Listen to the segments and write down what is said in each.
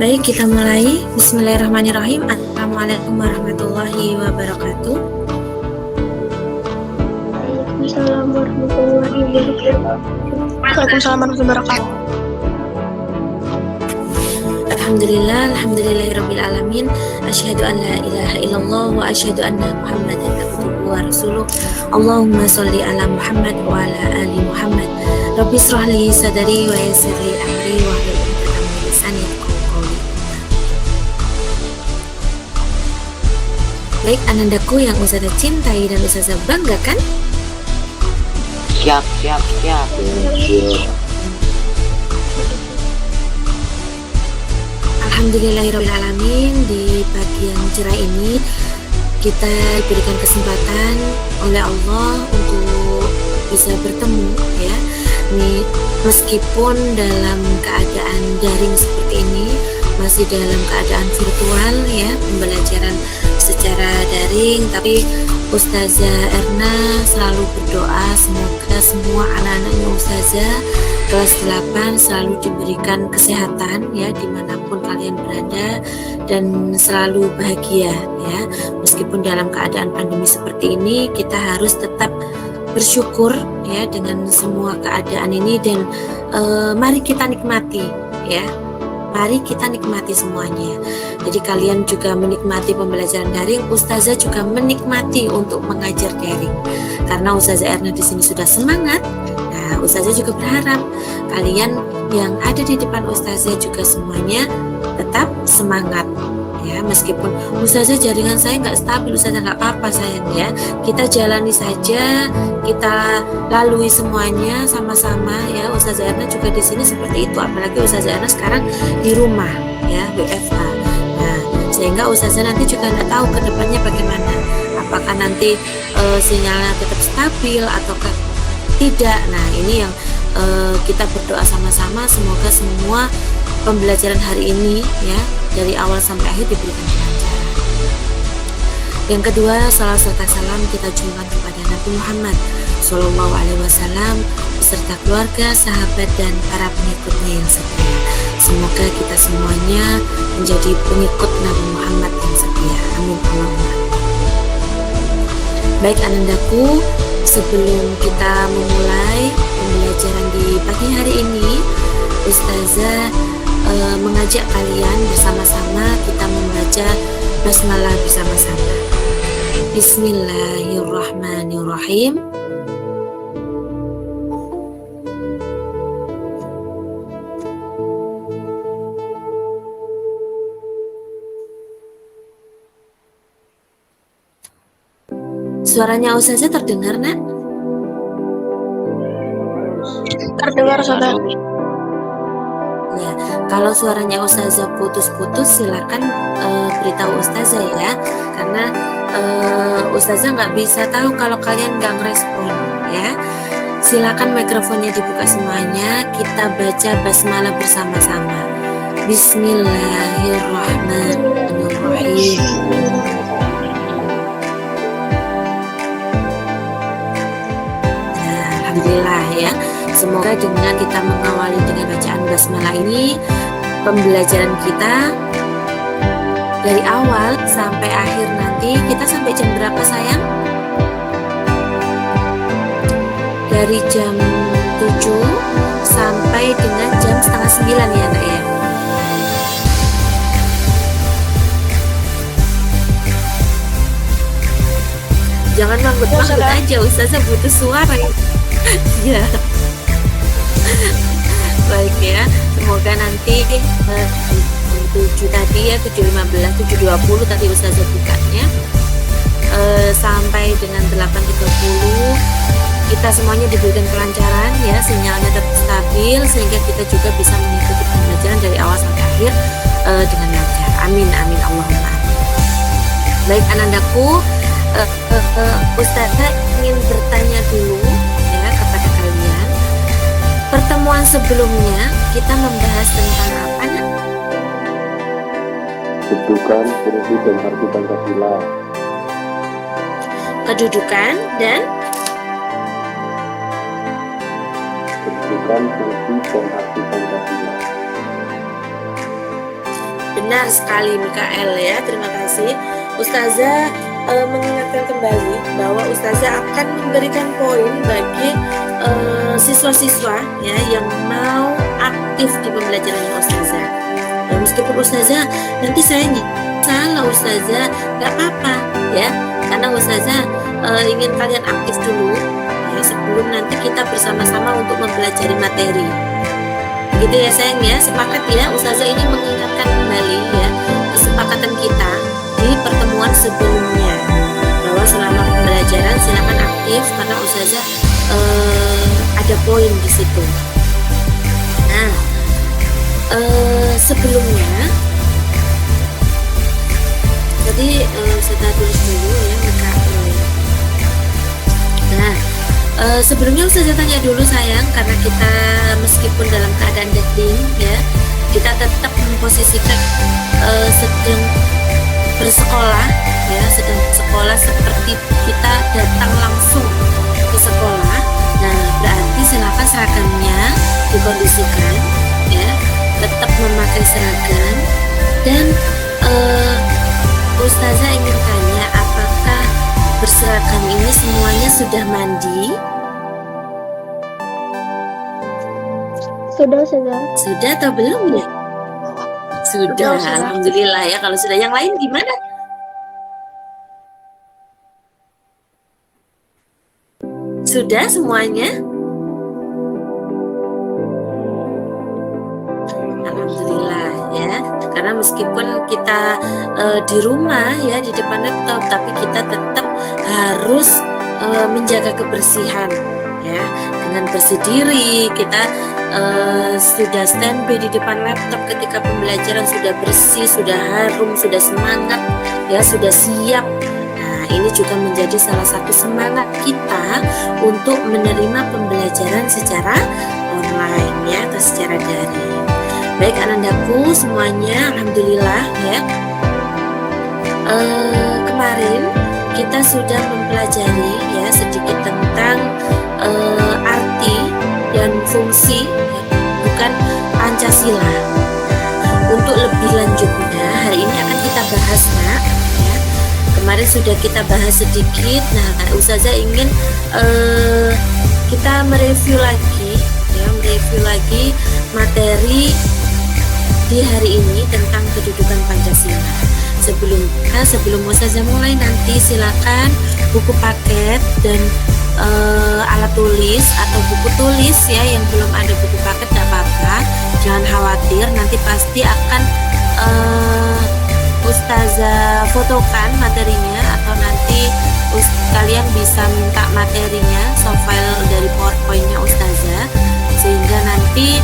Baik, kita mulai. Bismillahirrahmanirrahim. Assalamualaikum warahmatullahi wabarakatuh. Waalaikumsalam warahmatullahi wabarakatuh. Waalaikumsalam warahmatullahi wabarakatuh. Alhamdulillahirabbil alamin. Asyhadu an la ilaha illallah wa asyhadu anna Muhammadan abduhu wa rasuluh. Allahumma sholli ala Muhammad wa ala ali Muhammad. Rabbi shrah li sadri wa yassir li amri wa hlul 'uqdatam min lisani yafqahu qawli. Baik, anandaku yang Ustazah cintai dan Ustazah banggakan. Siap. Alhamdulillahirrahmanirrahim. Di pagi yang cerah ini kita diberikan kesempatan oleh Allah untuk bisa bertemu ya. Ini meskipun dalam keadaan daring seperti ini, masih dalam keadaan virtual ya, pembelajaran secara daring, tapi Ustazah Erna selalu berdoa semoga semua anak-anaknya Ustazah kelas 8 selalu diberikan kesehatan ya dimanapun kalian berada dan selalu bahagia ya. Meskipun dalam keadaan pandemi seperti ini, kita harus tetap bersyukur ya dengan semua keadaan ini dan mari kita nikmati ya. Mari kita nikmati semuanya. Jadi kalian juga menikmati pembelajaran daring, Ustazah juga menikmati untuk mengajar daring. Karena Ustazah Erna di sini sudah semangat. Nah, Ustazah juga berharap kalian yang ada di depan Ustazah juga semuanya tetap semangat. Ya, meskipun Ustazah jaringan saya nggak stabil, Ustazah nggak apa-apa sayang ya. Kita jalani saja, kita lalui semuanya sama-sama ya. Ustazah Erna juga di sini seperti itu, apalagi Ustazah Erna sekarang di rumah ya, WFH. Nah, sehingga Ustazah nanti juga nggak tahu ke depannya bagaimana. Apakah nanti sinyalnya tetap stabil ataukah tidak. Nah, ini yang kita berdoa sama-sama, semoga semua pembelajaran hari ini ya dari awal sampai akhir diberikan kelancaran. Yang kedua, salam serta salam kita junjungkan kepada Nabi Muhammad Sallallahu Alaihi Wasallam beserta keluarga, sahabat dan para pengikutnya yang setia. Semoga kita semuanya menjadi pengikut Nabi Muhammad yang setia. Amin Allahumma. Baik anandaku, sebelum kita memulai pembelajaran di pagi hari ini, Ustazah mengajak kalian bersama-sama kita membaca basmalah bersama-sama. Bismillahirrahmanirrahim. Suaranya Ustazah terdengar, Nak? Terdengar, saudara. Ya, kalau suaranya Ustazah putus-putus silakan beritahu Ustazah ya, karena Ustazah nggak bisa tahu kalau kalian nggak ngerespon ya. Silakan mikrofonnya dibuka semuanya, kita baca basmalah bersama-sama. Bismillahirrahmanirrahim. Nah, alhamdulillah ya. Semoga dengan kita mengawali dengan bacaan basmalah ini, pembelajaran kita dari awal sampai akhir nanti, kita sampai jam berapa sayang? Dari jam 7 sampai dengan jam setengah 9 ya Nak ya. Jangan manggut-manggut aja, Ustazah butuh suara ya. Baik ya, semoga nanti 7 tadi ya, 7.15, 7.20 tadi Ustazah bukanya, sampai dengan 8.30 kita semuanya diberikan kelancaran ya, sinyalnya tetap stabil sehingga kita juga bisa mengikuti pembelajaran dari awal sampai akhir dengan lancar. Amin amin Allahumma. Baik anandaku, Ustazah ingin bertanya dulu ya kepada kalian. Pertemuan sebelumnya kita membahas tentang apa Nak? Kedudukan, fungsi dan arti Pancasila. Kedudukan dan Kedudukan, fungsi dan arti Pancasila. benar sekali Mikael ya, terima kasih. Ustazah mengingatkan kembali bahwa Ustazah akan memberikan poin bagi siswa-siswa ya yang mau aktif di pembelajaran Ustazah. Ya, meskipun Ustazah nanti saya salah Ustazah, nggak apa-apa ya, karena Ustazah ingin kalian aktif dulu ya sebelum nanti kita bersama-sama untuk mempelajari materi. Gitu ya sayang ya, sepakat ya. Ustazah ini mengingatkan kembali ya kesepakatan kita di pertemuan sebelumnya bahwa selama pembelajaran silakan aktif karena Ustazah ada poin di situ. Nah, sebelumnya tadi saya tulis dulu ya Mikael. Nah, sebelumnya Ustazah tanya dulu sayang, karena kita meskipun dalam keadaan dating ya, kita tetap memposisikan sedang bersekolah ya, sedang bersekolah seperti kita datang langsung ke sekolah. Nah, berarti silakan seragamnya dikondisikan ya, tetap memakai seragam. Dan Ustazah ingin tanya, apakah berseragam ini semuanya sudah mandi? Sudah atau belum ya? Sudah, alhamdulillah ya. Kalau sudah, yang lain gimana? Sudah semuanya? Alhamdulillah ya. Karena meskipun kita di rumah ya, di depan laptop, tapi kita tetap harus menjaga kebersihan ya, dengan bersih diri. Kita sudah standby di depan laptop ketika pembelajaran, sudah bersih, sudah harum, sudah semangat ya, sudah siap. Nah, ini juga menjadi salah satu semangat kita untuk menerima pembelajaran secara online ya, atau secara daring. Baik anandaku semuanya, alhamdulillah ya. Kemarin kita sudah mempelajari ya sedikit tentang arti dan fungsi ya, bukan Pancasila. Untuk lebih lanjutnya hari ini akan kita bahas nak ya. Kemarin sudah kita bahas sedikit. Nah, Ustazah ingin kita mereview lagi ya, mereview lagi materi di hari ini tentang kedudukan Pancasila. Sebelum Ustazah mulai nanti silakan buku paket dan alat tulis atau buku tulis ya, yang belum ada buku paket tidak apa-apa, jangan khawatir, nanti pasti akan Ustazah fotokan materinya, atau nanti kalian bisa minta materinya, soft file dari PowerPoint-nya Ustazah, sehingga nanti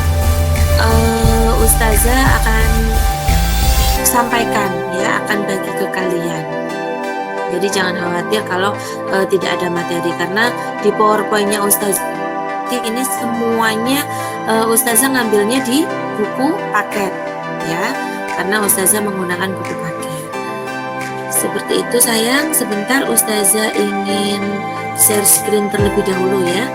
Ustazah akan sampaikan ya, akan bagi ke kalian. Jadi jangan khawatir kalau tidak ada materi, karena di PowerPoint-nya Ustazah ini semuanya Ustazah ngambilnya di buku paket ya, karena Ustazah menggunakan buku paket. Seperti itu sayang. Sebentar Ustazah ingin share screen terlebih dahulu ya.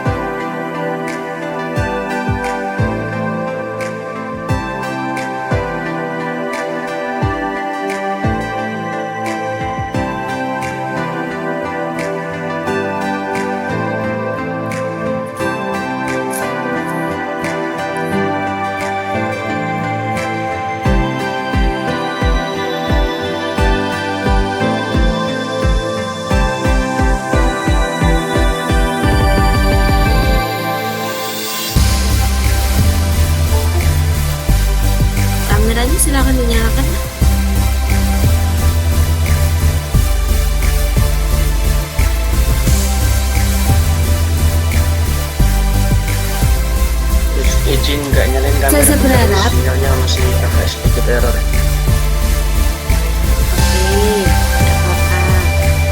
Silakan dinyalakan. Izin nggak nyalain kamera. Saya berharap sinyalnya masih agak sedikit error. Oke, tidak apa-apa.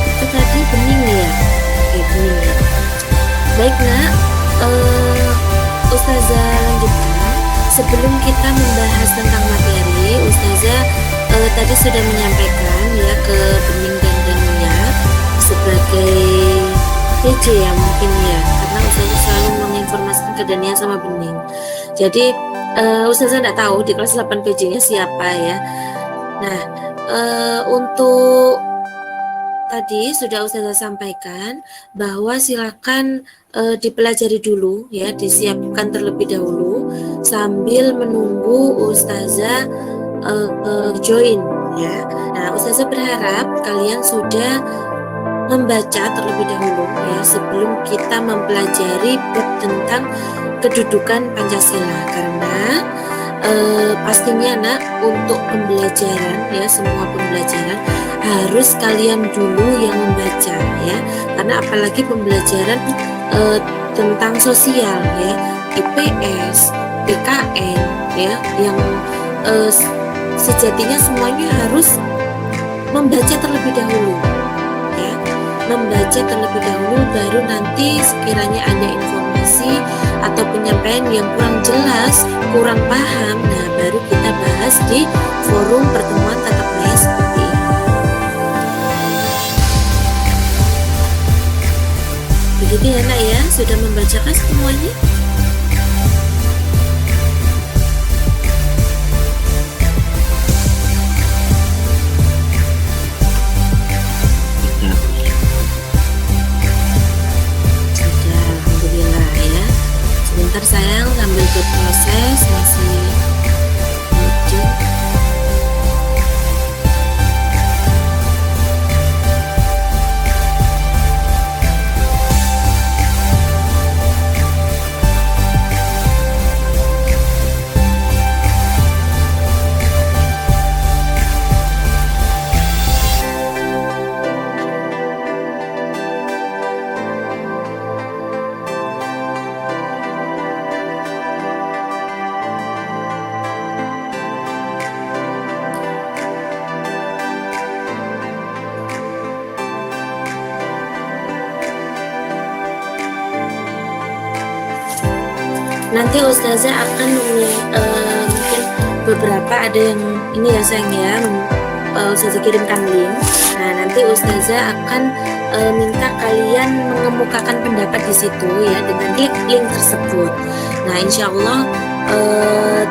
Itu tadi bening ya. Oke, bening ya. Baik nak, Ustazah lanjutkan. Sebelum kita membahas tentang materi, Ustazah tadi sudah menyampaikan ya ke Bening dan Dania sebagai PJ ya mungkin ya, karena Ustazah selalu menginformasikan ke Dania sama Bening. Jadi Ustazah tidak tahu di kelas 8 PJ-nya siapa ya. Nah, untuk tadi sudah Ustazah sampaikan bahwa silakan dipelajari dulu ya, disiapkan terlebih dahulu sambil menunggu Ustazah join ya. Nah, Ustazah berharap kalian sudah membaca terlebih dahulu ya sebelum kita mempelajari bab tentang kedudukan Pancasila, karena pastinya nak untuk pembelajaran ya, semua pembelajaran harus kalian dulu yang membaca ya, karena apalagi pembelajaran tentang sosial ya, IPS, PKN ya, yang sejatinya semuanya harus membaca terlebih dahulu ya, membaca terlebih dahulu, baru nanti sekiranya ada informasi atau penyampaian yang kurang jelas, kurang paham, nah baru kita bahas di forum pertemuan tatap muka seperti ini. Begitu ya nak ya, sudah membacakan semuanya? Sebentar sayang, sambil berproses masih loading. Nanti Ustazah akan mungkin beberapa ada yang ini ya sayang ya, Ustazah kirimkan link. Nah nanti Ustazah akan minta kalian mengemukakan pendapat di situ ya dengan klik link tersebut. Nah insya Allah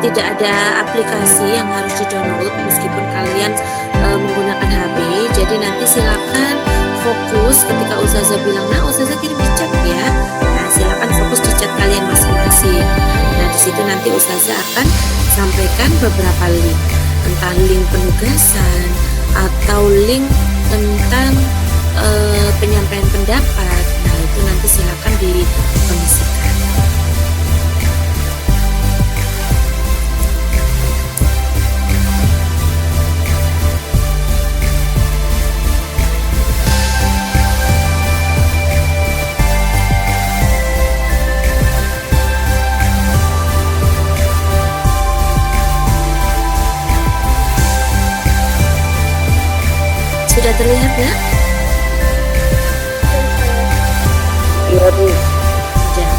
tidak ada aplikasi yang harus di-download meskipun kalian menggunakan HP. Jadi nanti silakan fokus ketika Ustazah bilang, nah Ustazah kirim di chat ya. Nah silakan fokus di chat kalian masing-masing. Nah di situ nanti Ustazah akan sampaikan beberapa link, entah link penugasan atau link tentang penyampaian pendapat. Nah itu nanti silakan dikondisikan. Sudah terlihat ya? Iya Bu. Sudah.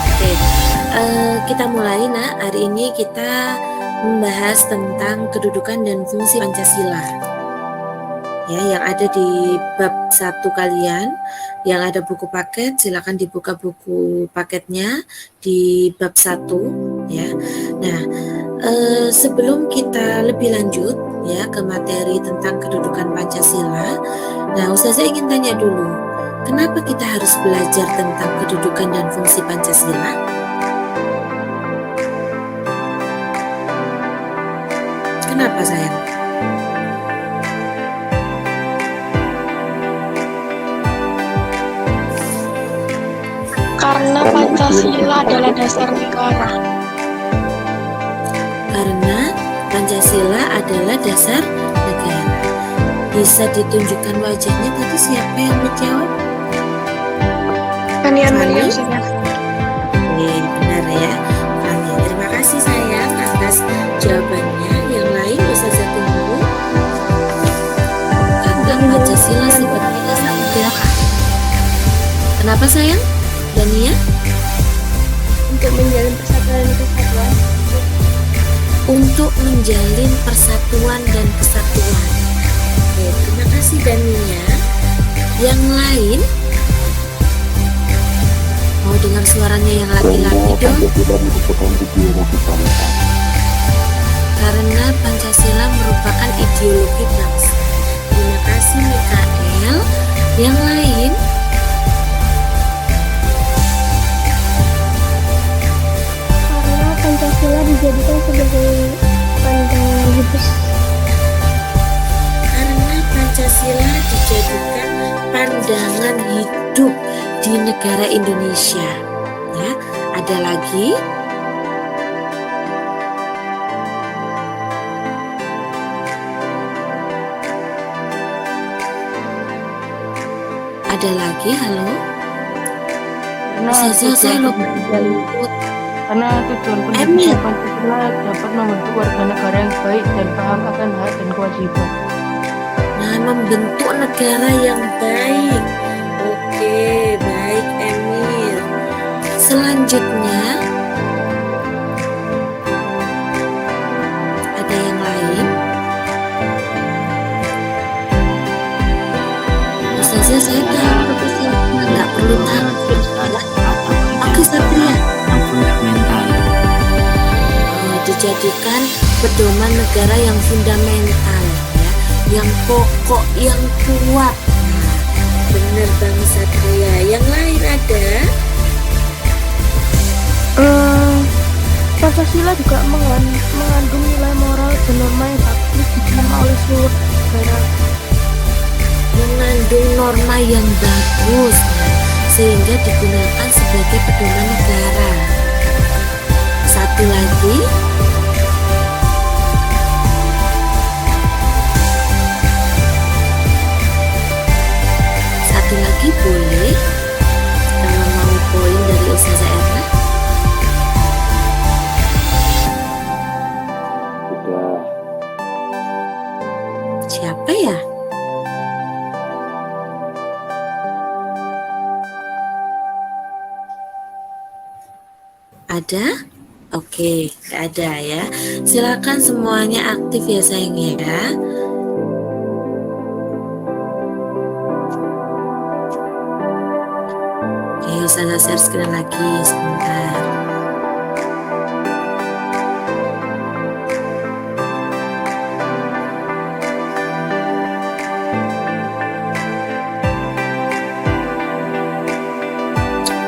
Oke, kita mulai nak. Hari ini kita membahas tentang kedudukan dan fungsi Pancasila. Ya, yang ada di bab 1 kalian, yang ada buku paket, silakan dibuka buku paketnya di bab 1 ya. Nah, sebelum kita lebih lanjut ya ke materi tentang kedudukan Pancasila, nah Ustazah ingin tanya dulu, kenapa kita harus belajar tentang kedudukan dan fungsi Pancasila? Kenapa sayang? Karena Pancasila adalah dasar negara. Karena Pancasila adalah dasar negara. Bisa ditunjukkan wajahnya tadi siapa yang menjawab? Kalian Fani? beliau sudah. Benar ya. Fani, terima kasih sayang atas jawabannya. Yang lain Ustazah tunggu. Karena Pancasila sebagai dasar negara. Kenapa sayang? Dania? Untuk menjalin persatuan dan kesatuan. Untuk menjalin persatuan dan kesatuan. Oke, terima kasih Dania. Yang lain? Mau dengar suaranya yang laki-laki dong? Pancasila merupakan ideologi bangsa. karena Pancasila merupakan ideologi bangsa. Terima kasih Mikael. Yang lain? Karena Pancasila dijadikan sebagai pandangan hidup. Karena Pancasila dijadikan pandangan hidup di negara Indonesia. Ya, ada lagi? Ada lagi? Halo? Saya lupa. Karena tujuan pendidikan Pancasila dapat membentuk warga negara yang baik dan paham akan hak dan kewajiban. Nah, membentuk negara yang baik. Oke, baik Emir. Selanjutnya, ada yang lain? Ustazah, saya tahu, tapi saya nggak perlu tahu. Oke, Satria. Dijadikan pedoman negara yang fundamental, ya, yang pokok, yang kuat. Nah, bener Bang Satria. Yang lain ada? Pancasila juga mengandung nilai moral dan norma yang dapat diterima oleh seluruh negara. Mengandung norma yang bagus, sehingga digunakan sebagai pedoman negara. Satu lagi, boleh kalau mau poin dari Ustazah Erna. Sudah. Siapa ya? Ada? Oke, ada ya. Silakan semuanya aktif ya sayang ya. Saya share screen lagi sebentar.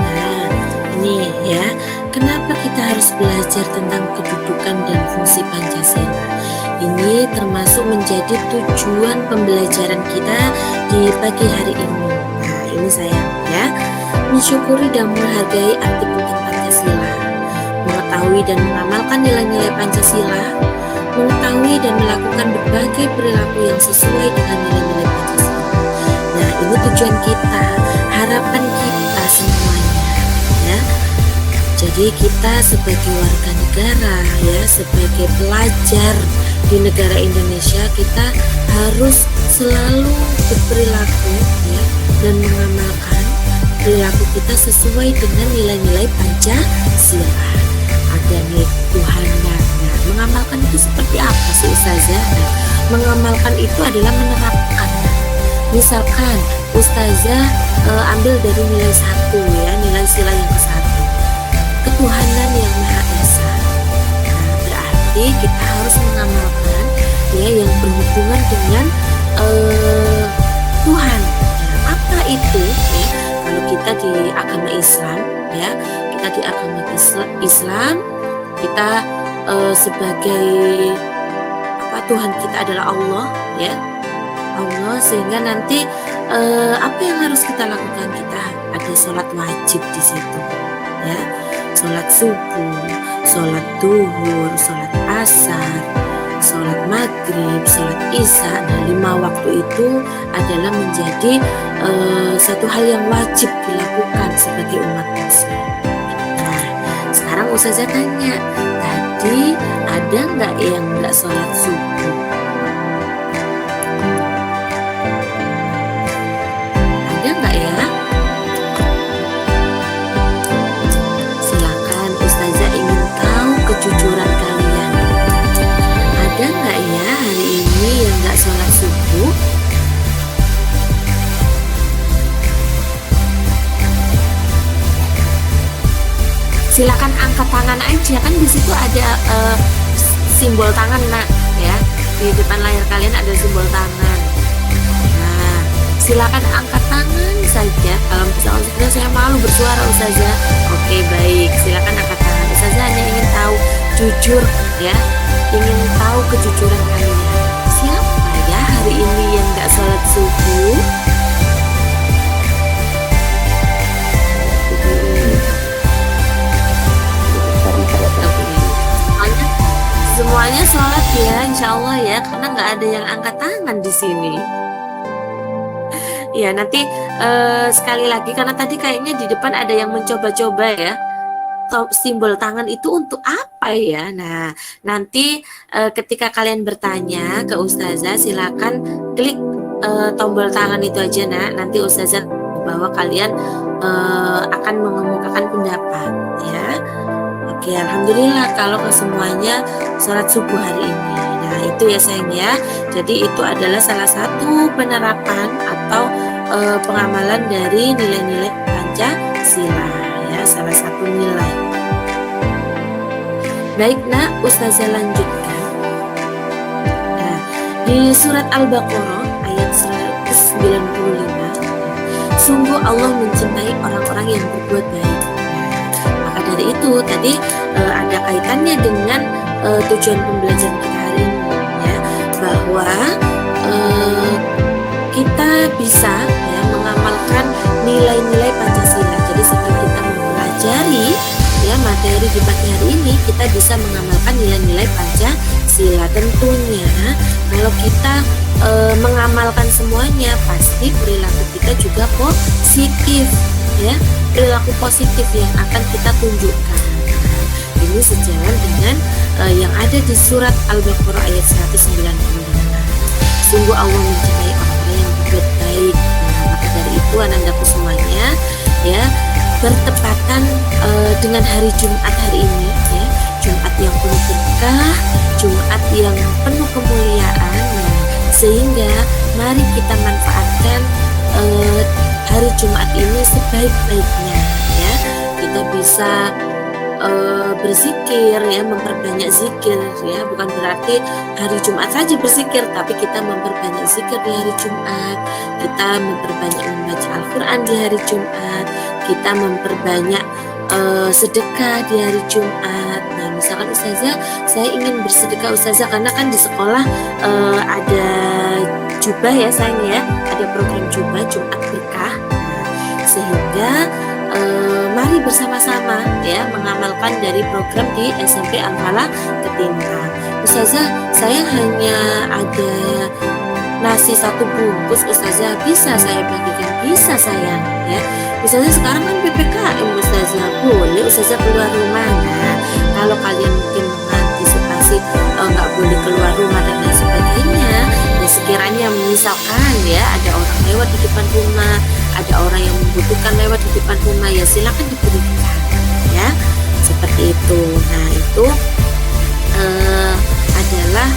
Nah, ini ya, kenapa kita harus belajar tentang kedudukan dan fungsi Pancasila? Ini termasuk menjadi tujuan pembelajaran kita di pagi hari ini. Nah, ini sayang ya. Mensyukuri dan menghargai arti penting Pancasila, mengetahui dan mengamalkan nilai-nilai Pancasila, mengetahui dan melakukan berbagai perilaku yang sesuai dengan nilai-nilai Pancasila. Nah, ini tujuan kita, harapan kita semuanya, ya. Jadi kita sebagai warga negara, ya, sebagai pelajar di negara Indonesia, kita harus selalu berperilaku, ya, dan mengamalkan perilaku kita sesuai dengan nilai-nilai Pancasila. Ada nilai ketuhanan. Nah, mengamalkan itu seperti apa sih Ustazah? Nah, mengamalkan itu adalah menerapkan. Misalkan Ustazah ambil dari nilai 1 ya, nilai sila yang ke-1. Ketuhanan yang Maha Esa. Nah, berarti kita harus mengamalkan ya yang berhubungan dengan Tuhan. Nah, apa itu ya? Kalau kita di agama Islam ya, kita di agama Islam kita sebagai Tuhan kita adalah Allah ya, Allah, sehingga nanti apa yang harus kita lakukan? Kita ada sholat wajib di situ ya, sholat subuh, sholat duhur, sholat asar, sholat maghrib, sholat isya. Nah, 5 waktu itu adalah menjadi satu hal yang wajib dilakukan sebagai umat muslim. Nah, sekarang Ustazah tanya, tadi ada nggak yang nggak sholat subuh? Ada nggak ya? Silakan, Ustazah ingin tahu kejujuran kalian. Ada nggak ya hari ini yang nggak sholat subuh? Silakan angkat tangan aja, kan di situ ada simbol tangan nak ya. Di depan layar kalian ada simbol tangan. Nah, silakan angkat tangan saja. Kalau misalnya saya malu bersuara Ustazah. Oke, baik, silakan angkat tangan. Ustazah hanya ingin tahu jujur ya, ingin tahu kejujuran kalian. Siapa ya hari ini yang nggak sholat subuh? Semuanya sholat ya, insya Allah ya, karena nggak ada yang angkat tangan di sini. Ya nanti sekali lagi, karena tadi kayaknya di depan ada yang mencoba-coba ya, simbol tangan itu untuk apa ya? Nah nanti ketika kalian bertanya ke Ustazah, silakan klik tombol tangan itu aja nak. Nanti Ustazah bahwa kalian akan mengemukakan pendapat ya. Oke, alhamdulillah kalau semuanya sholat subuh hari ini. Nah itu ya sayang ya. Jadi itu adalah salah satu penerapan atau pengamalan dari nilai-nilai Pancasila ya, salah satu nilai. Baik nak, Ustazah lanjutkan. Nah, di surat Al-Baqarah ayat 195, sungguh Allah mencintai orang-orang yang berbuat baik. Dari itu tadi ada kaitannya dengan tujuan pembelajaran kita hari ini ya, bahwa kita bisa ya mengamalkan nilai-nilai Pancasila. Jadi setelah kita mempelajari ya materi di pagi hari ini, kita bisa mengamalkan nilai-nilai Pancasila. Tentunya kalau kita mengamalkan semuanya, pasti perilaku kita juga positif ya, perilaku positif yang akan kita tunjukkan. Ini sejalan dengan yang ada di surat Al-Baqarah ayat 195. Sungguh Allah mencintai orang yang berbuat baik. Nah, maka dari itu anandaku semuanya ya, bertepatan dengan hari Jumat hari ini ya, Jumat yang penuh berkah, Jumat yang penuh kemuliaan. Nah, sehingga mari kita manfaatkan hari Jumat ini sebaik-baiknya ya. Kita bisa berzikir ya, memperbanyak zikir ya. Bukan berarti hari Jumat saja berzikir, tapi kita memperbanyak zikir di hari Jumat. Kita memperbanyak membaca Al-Quran di hari Jumat. Kita memperbanyak sedekah di hari Jumat. Nah misalkan Ustazah, saya ingin bersedekah Ustazah, karena kan di sekolah ada jubah ya sayang ya, ada program jubah Jumat berkah. Sehingga mari bersama-sama ya mengamalkan dari program di SMP Al-Falah Ketinta. Ustazah, saya hanya ada nasi 1 bungkus Ustazah, bisa saya bagikan? Bisa sayang ya. Ustazah sekarang kan PPKM Ustazah, boleh Ustazah keluar rumah. Nah kalau kalian mungkin mengantisipasi nggak boleh keluar rumah dan lain sebagainya, dan sekiranya misalkan ya ada orang lewat di depan rumah, ada orang yang membutuhkan lewat di depan rumah, ya silakan diberikan ya, seperti itu. Nah itu adalah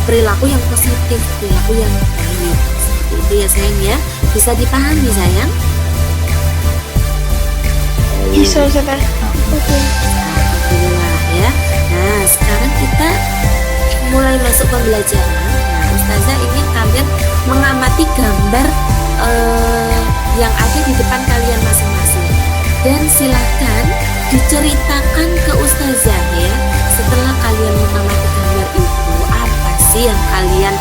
perilaku yang positif, perilaku yang baik, seperti itu ya sayang ya. Bisa dipahami sayang? Bisa Ustazah. Oke. Alhamdulillah ya. Nah sekarang kita mulai masuk pembelajaran. Nah Ustazah ingin kalian mengamati gambar yang ada di depan kalian masing-masing, dan silakan diceritakan ke Ustazah ya, setelah kalian mengamati gambar itu, apa sih yang kalian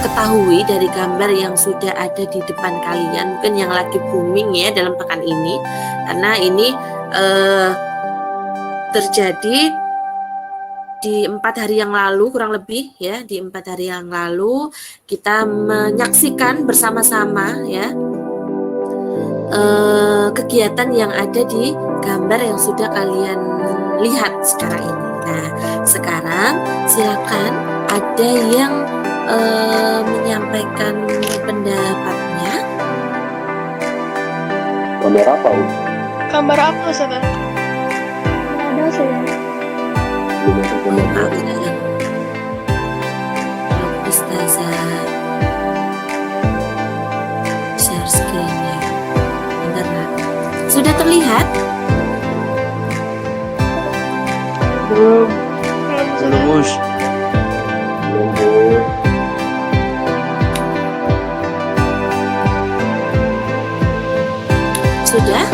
ketahui dari gambar yang sudah ada di depan kalian, mungkin yang lagi booming ya dalam pekan ini, karena ini terjadi di 4 hari yang lalu, kurang lebih ya, di 4 hari yang lalu kita menyaksikan bersama-sama ya kegiatan yang ada di gambar yang sudah kalian lihat sekarang ini. Nah sekarang silakan ada yang menyampaikan pendapatnya. Gambar apa? Gambar apa Ustazah? Ada saya. Maaf sayang, Ustazah share screen-nya. Bentar nak. Sudah terlihat? Belum. Belum. Bus. sudah?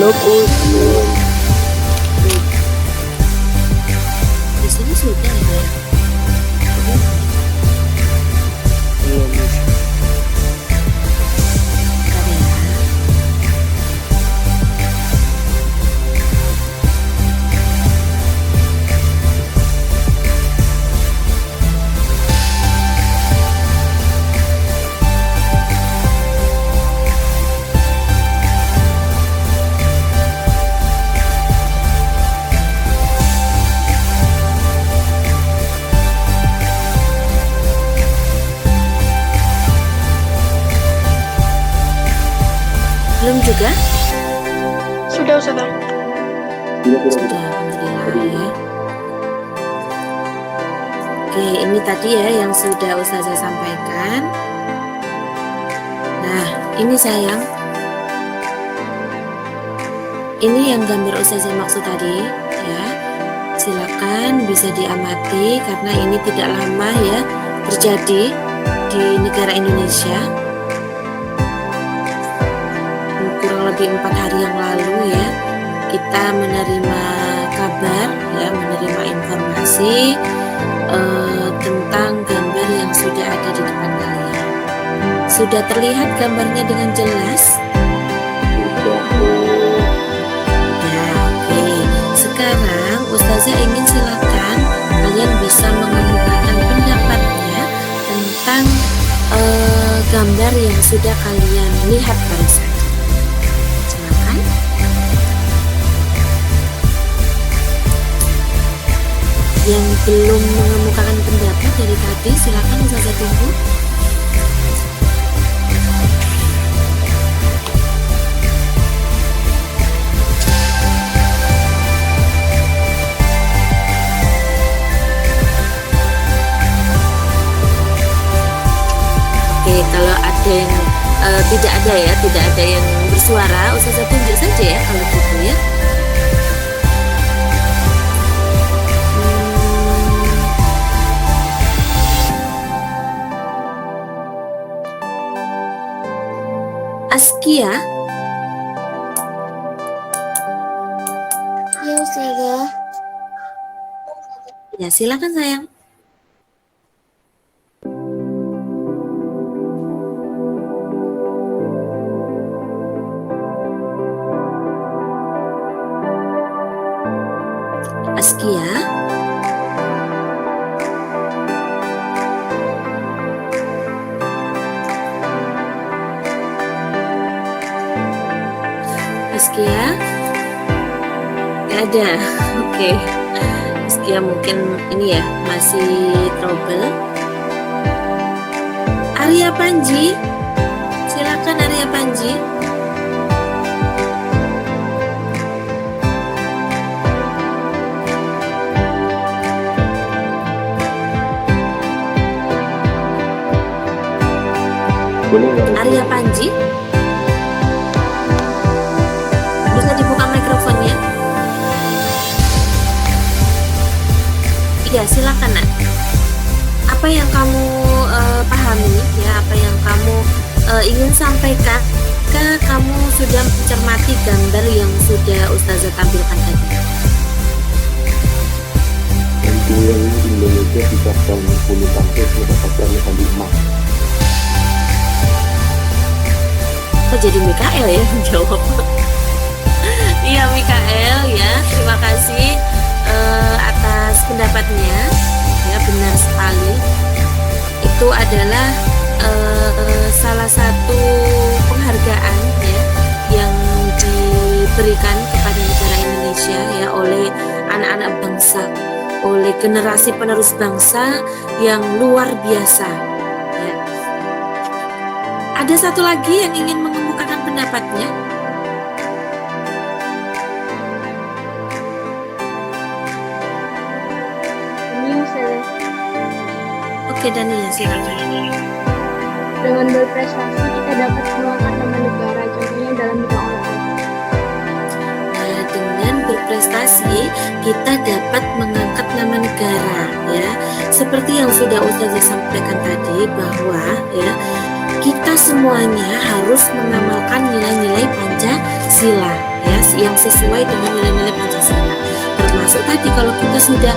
belum. Di sini sudah ya. Belum. Bentar ya. Belum juga? Sudah Ustazah. Sudah, alhamdulillah ya. Oke, ini tadi ya yang sudah Ustazah sampaikan. Nah, ini sayang. Ini yang gambar Ustazah maksud tadi ya. Silakan bisa diamati karena ini tidak lama ya terjadi di negara Indonesia. Kurang lebih 4 hari yang lalu ya, kita menerima kabar ya, menerima informasi tentang gambar yang sudah ada di depan kalian. Sudah terlihat gambarnya dengan jelas? Ya, oke. Sekarang Ustazah ingin silakan kalian bisa mengemukakan pendapatnya tentang gambar yang sudah kalian lihat barusan. Silakan. Yang belum mengemukakan pendapat dari tadi, silakan Ustazah tunggu. Oke, kalau ada yang tidak ada ya, tidak ada yang bersuara, Ustazah tunjuk saja ya kalau gitu ya. Askia, Ya Ustazah. ya silakan sayang. Askia, Askia, nggak ada. Oke, Askia mungkin ini ya masih trouble. Arya Panji, silakan Arya Panji. Arya Panji, bisa dibuka mikrofonnya? Iya, silakan Nak. Apa yang kamu pahami ya, apa yang kamu ingin sampaikan? Kamu sudah mencermati gambar yang sudah Ustazah tampilkan tadi. Yang Indonesia bisa tahun bulu tangkis mendapatkan medali emas. Kok jadi Mikael ya yang jawab? Iya Mikael ya, terima kasih atas pendapatnya. Ya benar sekali. Itu adalah salah satu penghargaan ya yang diberikan kepada negara Indonesia ya oleh anak-anak bangsa, oleh generasi penerus bangsa yang luar biasa. Ya. Ada satu lagi yang ingin mengemukakan pendapatnya. Ini Ustazah. Oke Dania, silakan. Dengan berprestasi kita dapat mengangkat nama negara, contohnya dalam bidang olahraga. Nah, dengan berprestasi kita dapat mengangkat nama negara ya. Seperti yang sudah Ustazah sampaikan tadi bahwa ya kita semuanya harus mengamalkan nilai-nilai Pancasila ya, yang sesuai dengan nilai-nilai Pancasila. Termasuk tadi kalau kita sudah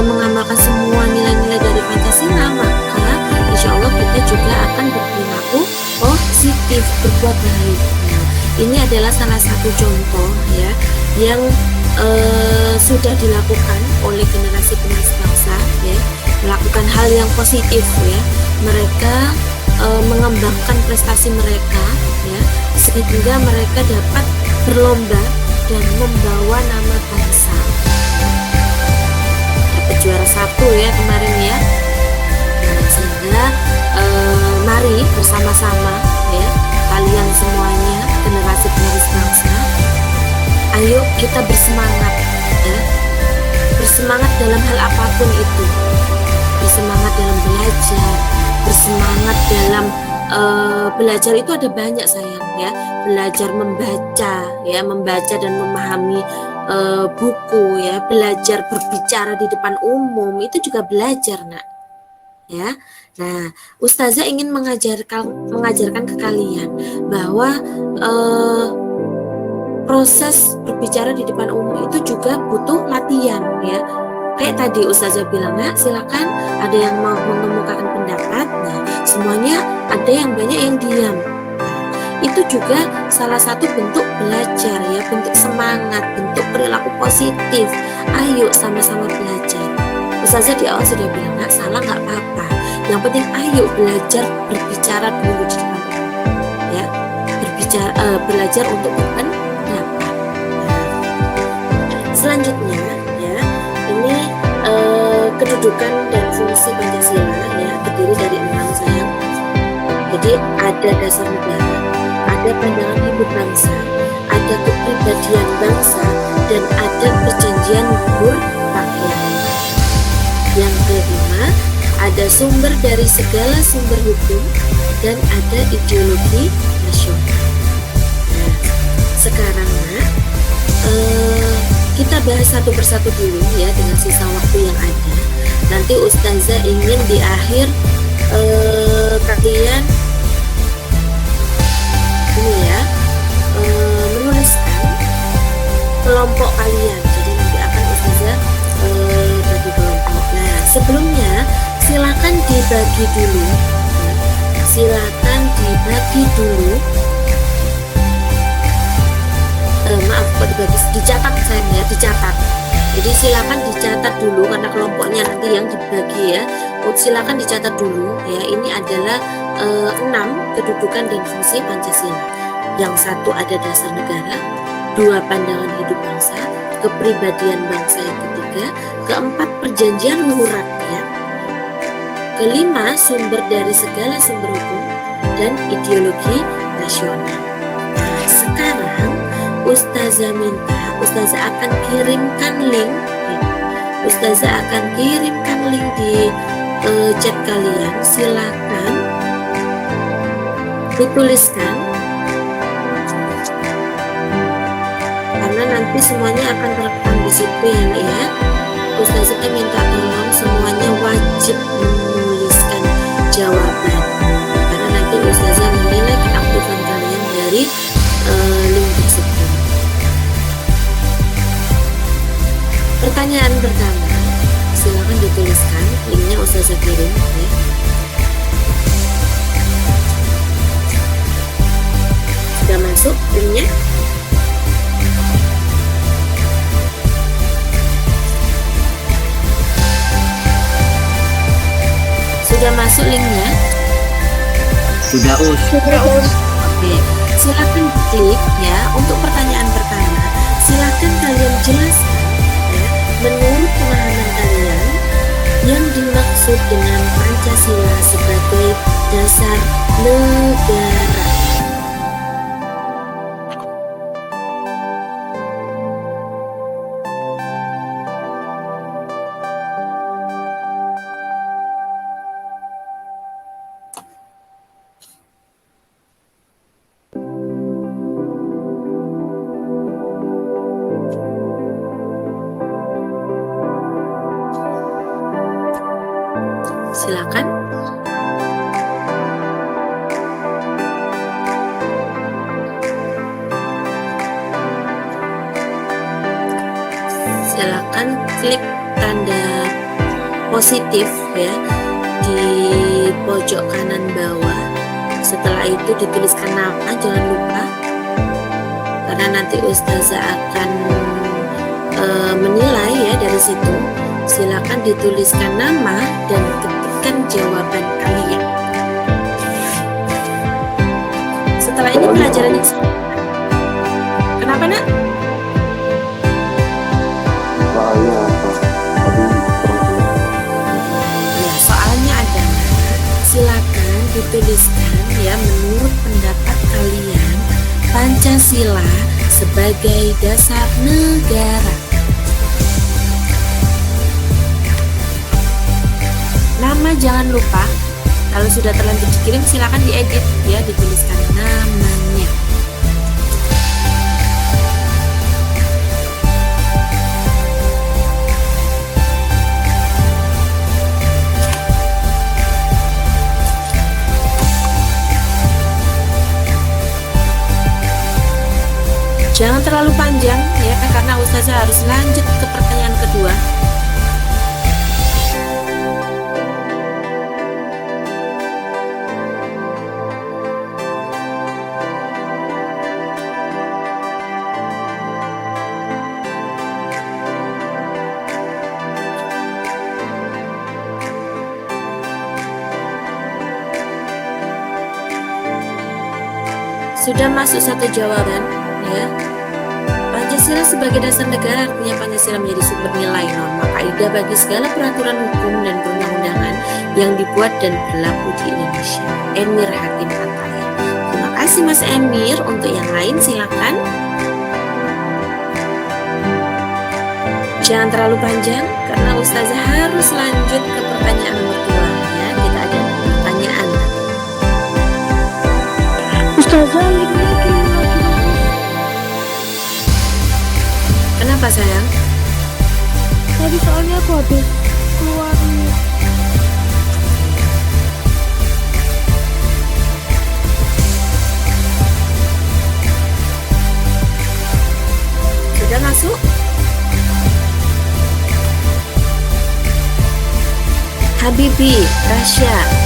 mengamalkan semua nilai-nilai dari Pancasila, maka insya Allah kita juga akan berperilaku positif, berbuat baik. Nah, ini adalah salah satu contoh ya yang sudah dilakukan oleh generasi penerus bangsa ya, melakukan hal yang positif ya. Mereka mengembangkan prestasi mereka ya, sehingga mereka dapat berlomba dan membawa nama bangsa. Dapat juara 1 ya kemarin ya. Nah, sehingga mari bersama-sama ya, kalian semuanya generasi penerus bangsa, ayo kita bersemangat ya, bersemangat dalam hal apapun itu, bersemangat dalam belajar, bersemangat dalam belajar itu ada banyak sayang ya, belajar membaca ya, membaca dan memahami buku ya, belajar berbicara di depan umum itu juga belajar nak ya. Nah, Ustazah ingin mengajarkan ke kalian bahwa proses berbicara di depan umum itu juga butuh latihan ya. Kayak tadi Ustazah bilang, nah silakan ada yang mau mengemukakan pendapat. Nah, semuanya ada yang banyak yang diam. Itu juga salah satu bentuk belajar ya, bentuk semangat, bentuk perilaku positif. Ayo sama-sama belajar. Ustazah di awal sudah bilang, nah salah nggak apa-apa. Yang penting ayo belajar berbicara dulu di depan umum ya. Belajar untuk berpendapat. Selanjutnya ya, ini kedudukan dan fungsi Pancasila ya, terdiri dari 6 sayang. Jadi ada dasar negara, ada pandangan hidup bangsa, ada kepribadian bangsa, dan ada perjanjian luhur rakyat. Yang kelima, ada sumber dari segala sumber hukum, dan ada ideologi nasional. Nah, sekarang kita bahas satu persatu dulu ya dengan sisa waktu yang ada. Nanti Ustazah ingin di akhir kalian ini ya menuliskan kelompok kalian. Jadi nanti akan Ustazah bagi kelompok. Nah, sebelumnya silakan dibagi dulu. Silakan dibagi dulu. Maaf kok dibagi, dicatat sayang ya, dicatat. Jadi silakan dicatat dulu karena kelompoknya nanti yang dibagi ya. Silakan dicatat dulu ya. Ini adalah 6 kedudukan dan fungsi Pancasila. Yang satu ada dasar negara, 2 pandangan hidup bangsa, kepribadian bangsa yang ketiga, keempat perjanjian luhur rakyat, kelima sumber dari segala sumber hukum, dan ideologi nasional. Nah, sekarang Ustazah minta, Ustazah akan kirimkan link. Ustazah akan kirimkan link di chat kalian. Silakan dituliskan karena nanti semuanya akan terekam di situ ya. Ustazah minta tolong semuanya wajib menuliskan jawaban karena nanti Ustazah menilai keaktifan kalian dari link tersebut. Pertanyaan pertama, silakan dituliskan, linknya Ustazah kirim ya. Sudah masuk linknya? Sudah masuk linknya? Sudah Us. Oke, silakan klik ya. Untuk pertanyaan pertama, silakan kalian jelaskan ya, menurut pemahaman kalian yang dimaksud dengan Pancasila sebagai dasar negara. Silakan. silakan klik tanda positif ya di pojok kanan bawah. Setelah itu dituliskan nama, jangan lupa, karena nanti Ustazah akan menilai ya dari situ. Silakan dituliskan nama dan ketikkan jawaban kalian. Setelah ini pelajaran yang kenapa nak? Soalnya apa? Tadi Ya, soalnya adalah silakan dituliskan ya menurut pendapat kalian Pancasila sebagai dasar negara. Nama jangan lupa, kalau sudah terlanjur dikirim silakan diedit ya, dituliskan namanya. Jangan terlalu panjang ya, karena Ustazah harus lanjut ke pertanyaan kedua. Sudah masuk satu jawaban ya. Pancasila sebagai dasar negara, artinya Pancasila menjadi sumber nilai, norma, kaidah bagi segala peraturan hukum dan perundang-undangan yang dibuat dan berlaku di Indonesia. Emir Hakim Ataya. Terima kasih Mas Emir. Untuk yang lain silakan. Jangan terlalu panjang karena Ustazah harus lanjut ke pertanyaan nomor 2 ya. Kita ada pertanyaan. Ustazah, linknya kirim lagi. Kenapa sayang? Tadi soalnya aku habis keluar nih. Sudah masuk? Habibi, Rasya.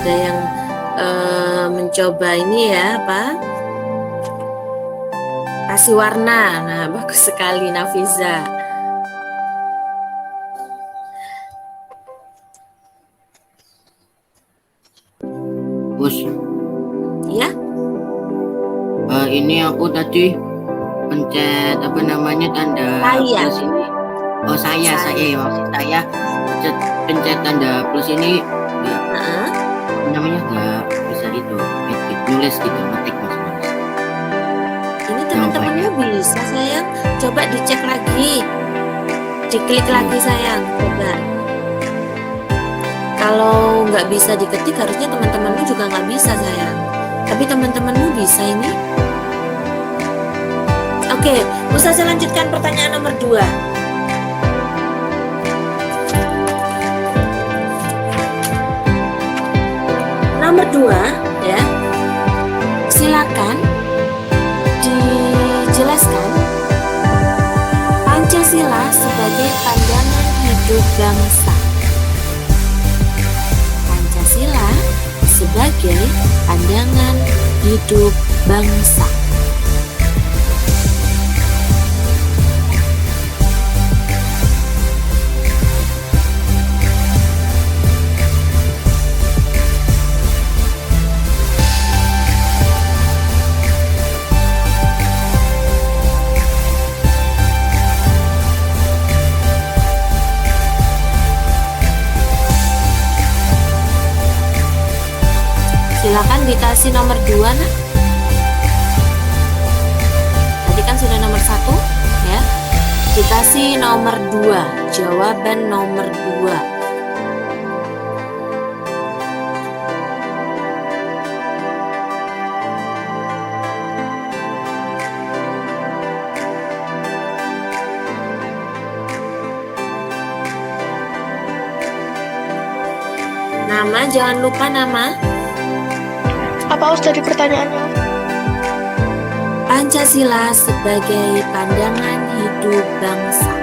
Ada yang mencoba ini ya, apa? Kasih warna. Nah, bagus sekali Nafiza. Bos, Ya? ini aku tadi pencet apa namanya tanda Saya. plus ini. Oh saya ya maksud saya pencet tanda plus ini ya, Heeh. apa namanya nggak bisa itu nulis gitu ngetik maksudnya. Ini teman-temannya bisa sayang. Coba dicek lagi. Diklik lagi sayang. Coba. Kalau nggak bisa diketik harusnya teman-temanmu juga nggak bisa sayang. Tapi teman-temanmu bisa ini. Oke, Ustazah lanjutkan pertanyaan nomor 2. Nomor 2 ya. Silakan dijelaskan Pancasila sebagai pandangan hidup bangsa. Pancasila sebagai pandangan hidup bangsa. Silakan dikasih nomor 2 nak. Tadi kan sudah nomor 1 ya. Dikasih nomor 2, jawaban nomor 2. Nama, jangan lupa nama. Apa Us tadi pertanyaannya? Pancasila sebagai pandangan hidup bangsa.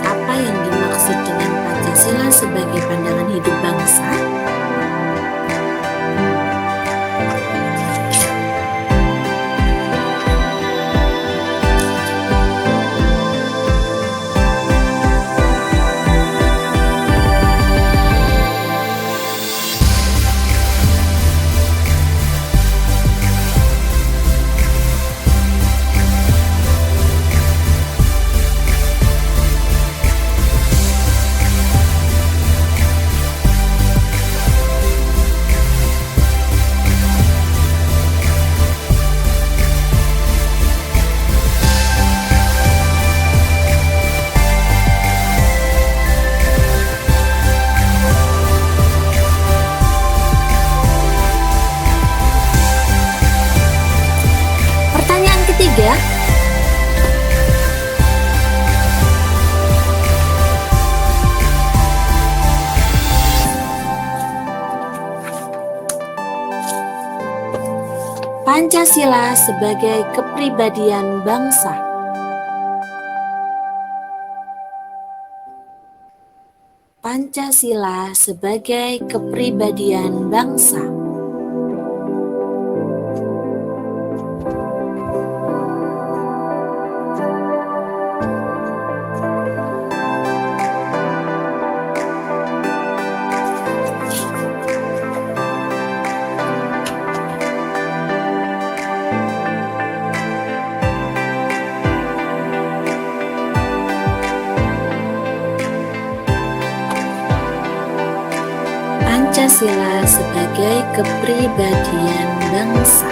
Apa yang dimaksud dengan Pancasila sebagai pandangan hidup bangsa? Pertanyaan ketiga, Pancasila sebagai kepribadian bangsa. Pancasila sebagai kepribadian bangsa. Pancasila sebagai kepribadian bangsa.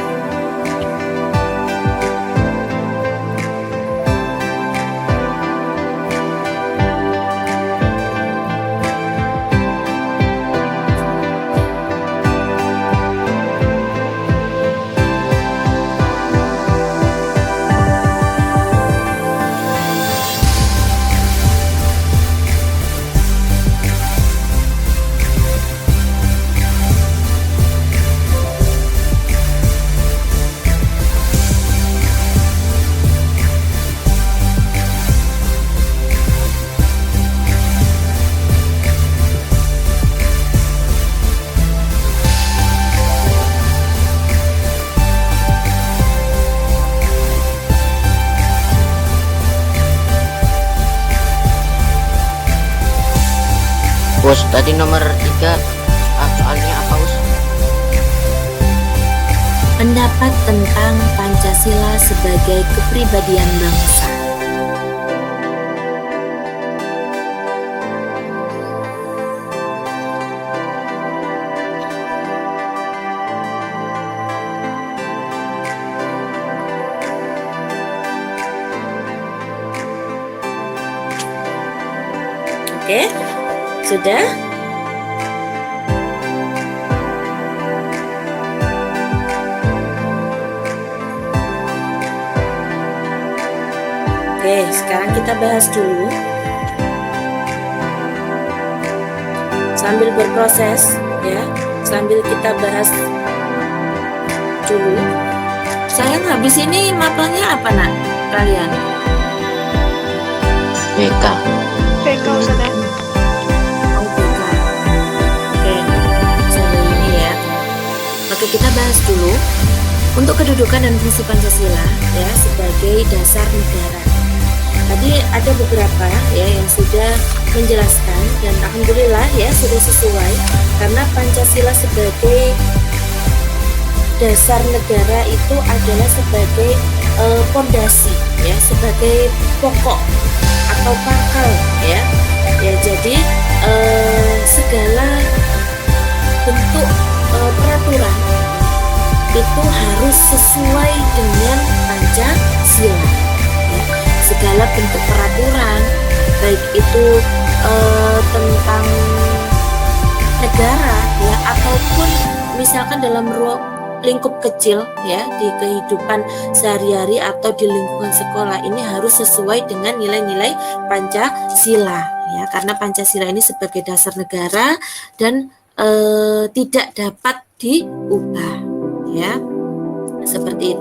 Us, tadi nomor 3 soalnya apa Us? Pendapat tentang Pancasila sebagai kepribadian bangsa. Oke, sudah? Oke, sekarang kita bahas dulu. Sambil berproses, ya, sambil kita bahas dulu. Sayang, habis ini mapelnya apa, nak? Kalian? WK. PK Ustaz ya. Oh, bukan. Oke, sambil ini ya. Oke, kita bahas dulu untuk kedudukan dan fungsi Pancasila ya sebagai dasar negara. Tadi ada beberapa ya yang sudah menjelaskan dan alhamdulillah ya sudah sesuai karena Pancasila sebagai dasar negara itu adalah sebagai pondasi ya, sebagai pokok atau pangkal ya. Ya jadi segala bentuk peraturan itu harus sesuai dengan Pancasila. Ya. Segala bentuk peraturan baik itu tentang negara ya ataupun misalkan dalam lingkup kecil ya di kehidupan sehari-hari atau di lingkungan sekolah ini harus sesuai dengan nilai-nilai Pancasila ya, karena Pancasila ini sebagai dasar negara dan tidak dapat diubah ya, seperti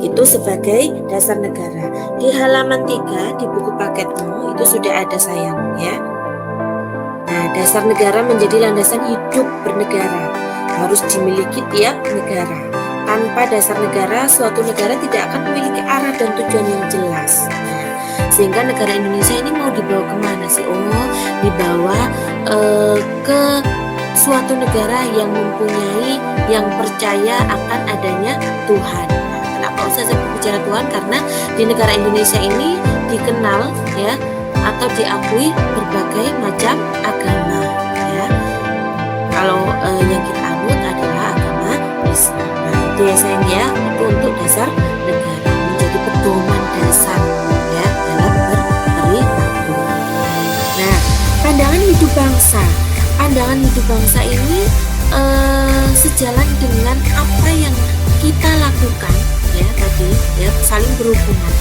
itu sebagai dasar negara. Di halaman 3 di buku paketmu itu sudah ada sayang ya. Nah, dasar negara menjadi landasan hidup bernegara, harus dimiliki tiap negara. Tanpa dasar negara, suatu negara tidak akan memiliki arah dan tujuan yang jelas. Nah, sehingga negara Indonesia ini mau dibawa kemana sih? Oh, dibawa ke suatu negara yang mempunyai, yang percaya akan adanya Tuhan. Nah, kenapa saya bicara Tuhan? Karena di negara Indonesia ini dikenal ya atau diakui berbagai macam agama ya. Kalau yang kita anut adalah agama Islam. Nah, itu ya sayang ya, itu untuk dasar negara, menjadi pedoman dasar ya dalam berperilaku. Nah, pandangan hidup bangsa. Pandangan hidup bangsa ini sejalan dengan apa yang kita lakukan ya tadi ya, saling berhubungan.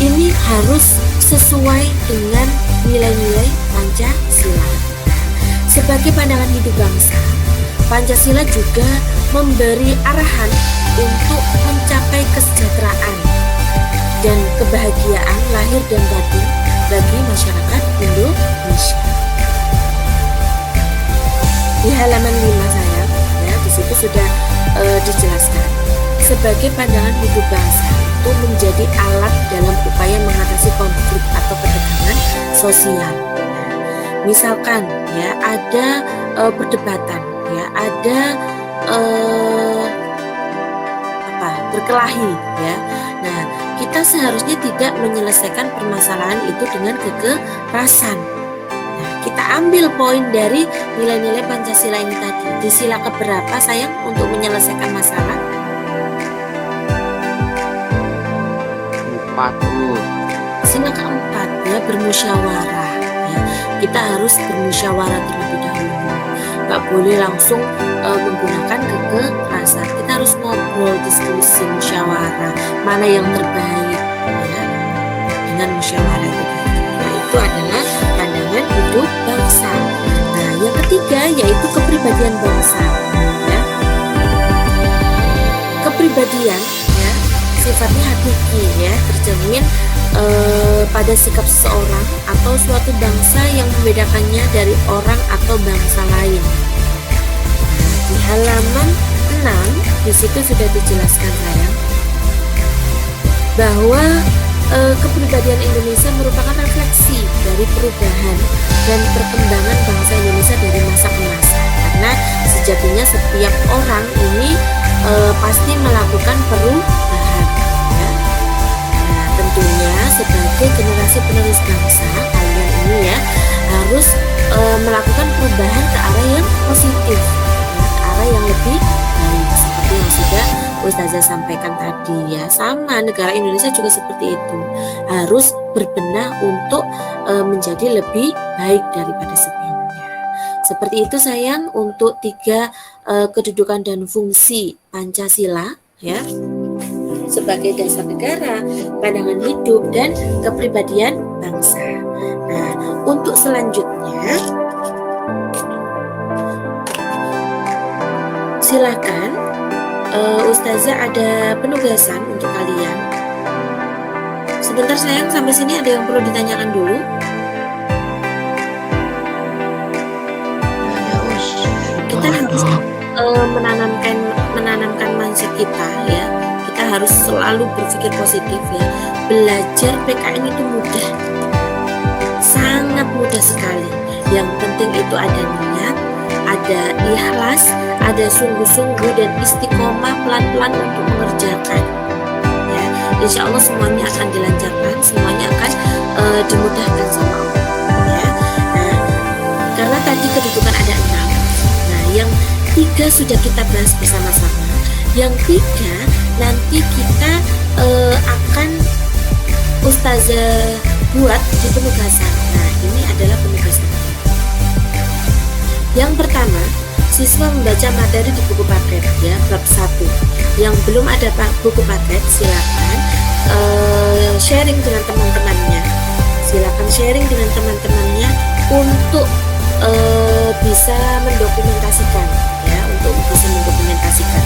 Ini harus sesuai dengan nilai-nilai Pancasila. Sebagai pandangan hidup bangsa, Pancasila juga memberi arahan untuk mencapai kesejahteraan dan kebahagiaan lahir dan batin bagi masyarakat Indonesia. Di halaman 5 sayang, ya di situ sudah dijelaskan sebagai pandangan hidup bangsa itu menjadi alat dalam upaya mengatasi konflik atau ketegangan sosial. Misalkan ya ada perdebatan, ya ada berkelahi, ya. Nah, kita seharusnya tidak menyelesaikan permasalahan itu dengan kekerasan. Nah, kita ambil poin dari nilai-nilai Pancasila ini tadi. Di sila keberapa sayang untuk menyelesaikan masalah? 4. Sila keempat ya, bermusyawarah ya. Kita harus bermusyawarah terlebih dahulu. Gak boleh langsung menggunakan kekerasan. Kita harus ngobrol, diskusi, musyawarah mana yang terbaik ya, dengan musyawarah itu. Nah, itu adalah pandangan hidup bangsa. Nah, yang ketiga yaitu kepribadian bangsa ya. Kepribadian ya sifatnya hakiki ya, tercermin pada sikap seseorang atau suatu bangsa yang membedakannya dari orang atau bangsa lain. Di halaman 6 di situ sudah dijelaskan sayang bahwa kepribadian Indonesia merupakan refleksi dari perubahan dan perkembangan bangsa Indonesia dari masa ke masa. Karena sejatinya setiap orang ini pasti melakukan perubahan ya. Nah, tentunya sebagai generasi penerus bangsa, kalian ini ya harus melakukan perubahan ke arah yang positif, ya, ke arah yang lebih baik seperti yang sudah Ustazah sampaikan tadi ya. Sama negara Indonesia juga seperti itu, harus berbenah untuk menjadi lebih baik daripada sebelumnya. Seperti itu sayang untuk 3 kedudukan dan fungsi Pancasila ya, sebagai dasar negara, pandangan hidup, dan kepribadian bangsa. Nah, untuk selanjutnya silakan Ustazah ada penugasan untuk kalian. Sebentar sayang, sampai sini ada yang perlu ditanyakan dulu. Kita harus menanamkan mindset kita ya. Kita harus selalu berpikir positif ya. Belajar PKN itu mudah, sangat mudah sekali. Yang penting itu ada niat, ada ikhlas, ada sungguh-sungguh dan istiqomah pelan-pelan untuk mengerjakan ya. Insya Allah semuanya akan dilancarkan, semuanya akan dimudahkan sama Allah ya. Nah, karena tadi kedudukan ada 6. Nah, yang 3 sudah kita bahas bersama-sama. Yang 3 nanti kita akan Ustazah buat di penugasan. Nah, ini adalah penugasan. Yang pertama, siswa membaca materi di buku paket ya, bab 1. Yang belum ada buku paket silakan sharing dengan teman-temannya. Silakan sharing dengan teman-temannya untuk bisa mendokumentasikan ya, untuk bisa mendokumentasikan.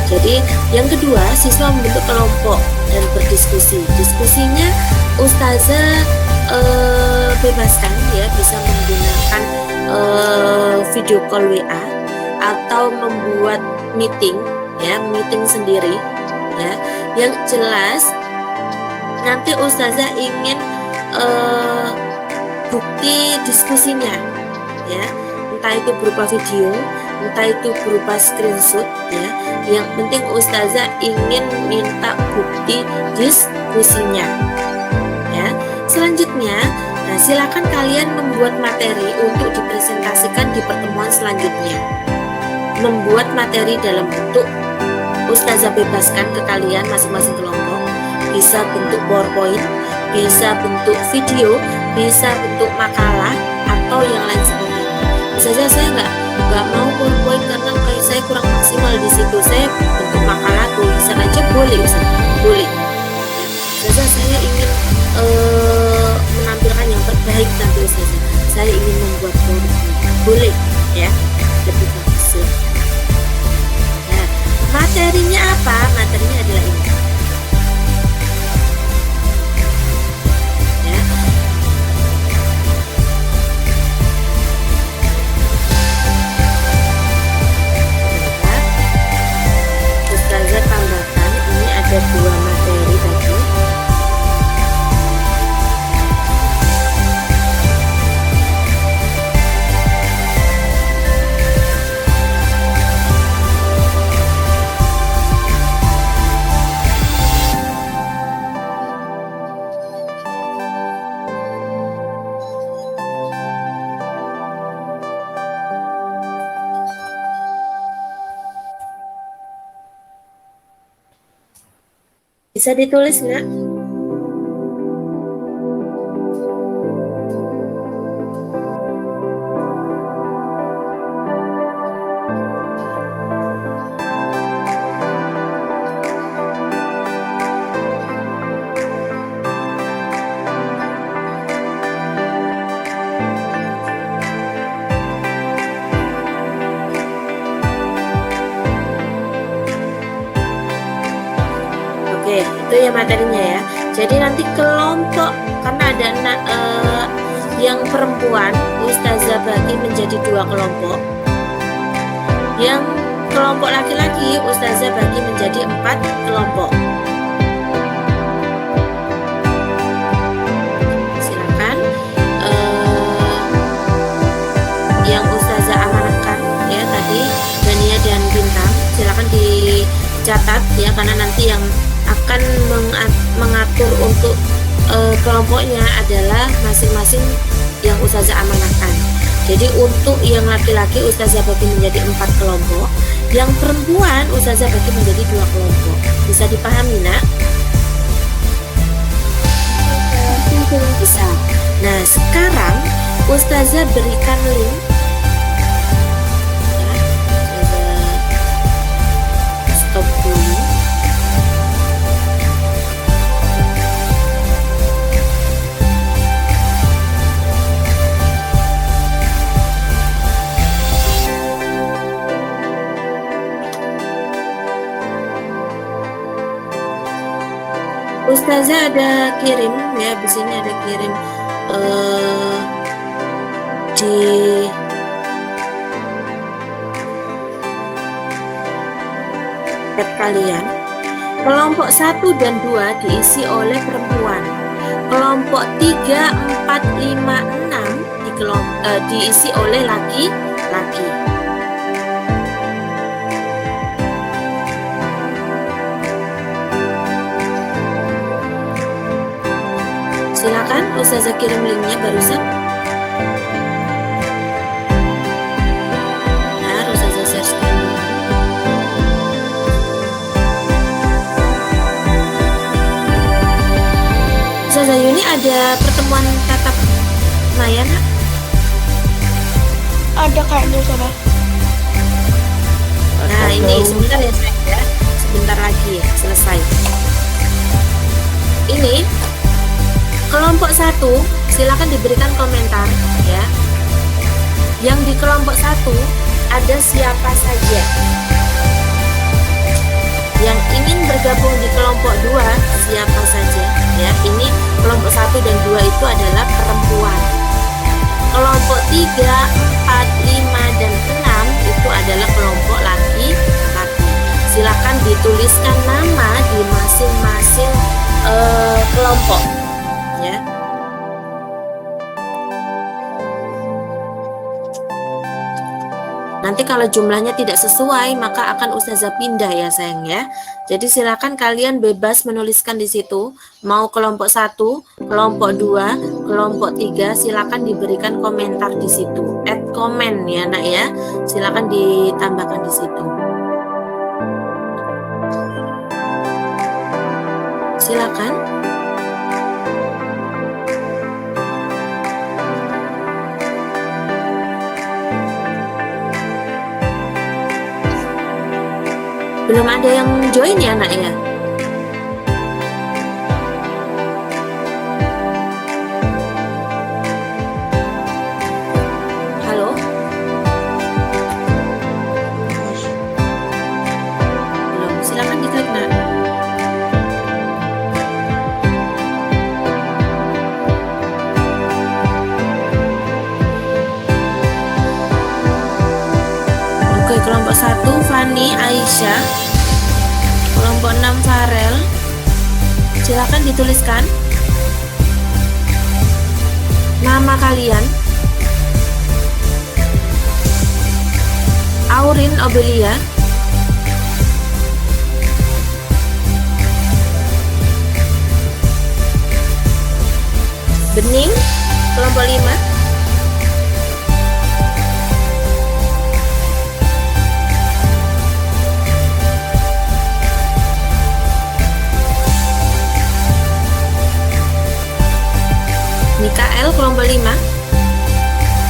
Jadi yang kedua, siswa membentuk kelompok dan berdiskusi. Diskusinya ustazah bebaskan ya, bisa menggunakan video call WA atau membuat meeting ya, meeting sendiri ya. Yang jelas nanti ustazah ingin bukti diskusinya ya, entah itu berupa video, entah itu berupa screenshot ya. Yang penting ustazah ingin minta bukti diskusinya ya. Selanjutnya, nah silakan kalian membuat materi untuk dipresentasikan di pertemuan selanjutnya. Membuat materi dalam bentuk ustazah bebaskan ke kalian masing-masing kelompok. Bisa bentuk PowerPoint, bisa bentuk video, bisa bentuk makalah atau yang lain sebagainya. Saja saya nggak mau PowerPoint karena kayak saya kurang maksimal di situ. Saya bentuk makalah tulisan aja boleh, Ustaz? Boleh. Saja saya ingin menampilkan yang terbaik nanti Ustaz. Saya ingin membuat PowerPoint. Boleh ya, lebih bagus. Nah, materinya apa? Materinya adalah ini. Ada 2 materi tadi. Bisa ditulis nggak? Oke, itu ya materinya ya. Jadi nanti kelompok, karena ada yang perempuan, ustazah bagi menjadi 2 kelompok. Yang kelompok laki-laki, ustazah bagi menjadi 4 kelompok. Silakan yang ustazah amanahkan ya tadi, Dania dan Bintang, silakan dicatat ya, karena nanti yang akan mengatur untuk kelompoknya adalah masing-masing yang ustazah amanahkan. Jadi untuk yang laki-laki ustazah bagi menjadi 4 kelompok, yang perempuan ustazah bagi menjadi 2 kelompok. Bisa dipahami nak? Bisa. Nah sekarang ustazah berikan link. Ya, stop dulu. Ustazah ada kirim ya, di sini ada kirim di tab kalian. Kelompok 1 dan 2 diisi oleh perempuan. Kelompok 3, 4, 5, 6 diisi oleh laki-laki. Silakan ustazah kirim linknya barusan. Nah, ustazah share screen. Ustazah Yuni ada pertemuan tatap maya nak? Ada kayaknya sana. ini sebentar ya sayang ya. Sebentar lagi ya selesai. Ini kelompok 1 silakan diberikan komentar ya. Yang di kelompok 1 ada siapa saja? Yang ingin bergabung di kelompok 2 siapa saja ya. Ini kelompok 1 dan 2 itu adalah perempuan. Kelompok 3, 4, 5 dan 6 itu adalah kelompok laki-laki. Silakan dituliskan nama di masing-masing kelompok ya. Nanti kalau jumlahnya tidak sesuai maka akan Ustazah pindah ya sayang ya. Jadi silakan kalian bebas menuliskan di situ. Mau kelompok 1, kelompok 2, kelompok 3 silakan diberikan komentar di situ. Add comment ya nak ya. Silakan ditambahkan di situ. Silakan. Belum ada yang join ya nak ya? Halo? Belum, silakan diklik nak. Oke, kelompok 1 Fani Aisyah, kelompok 6 Farel, silakan dituliskan nama kalian. Aurin Obelia, Bening, kelompok 5, Mikael kelompok 5,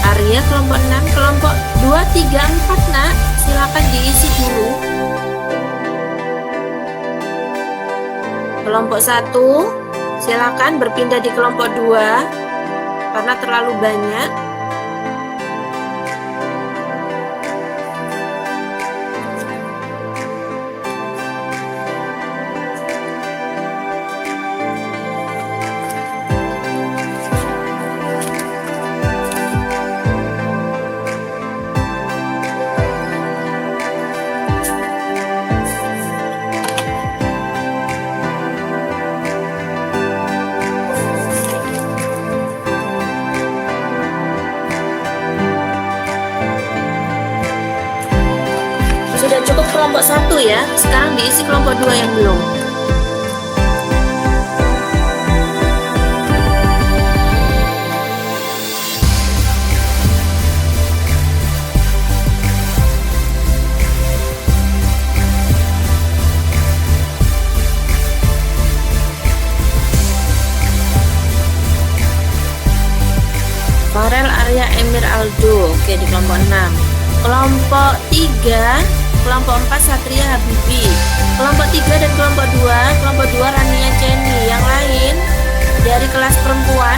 Arya kelompok 6, kelompok 2, 3, 4 nak, silakan diisi dulu. Kelompok 1 silakan berpindah di kelompok 2 karena terlalu banyak. Sudah cukup kelompok 1 ya. Sekarang diisi kelompok 2 yang belum. Farel, Arya, Emir, Aldo. Oke, di kelompok 6. Kelompok 3, kelompok 4 Satria Habibi. Kelompok 3 dan kelompok 2 Rania Jenny. Yang lain dari kelas perempuan.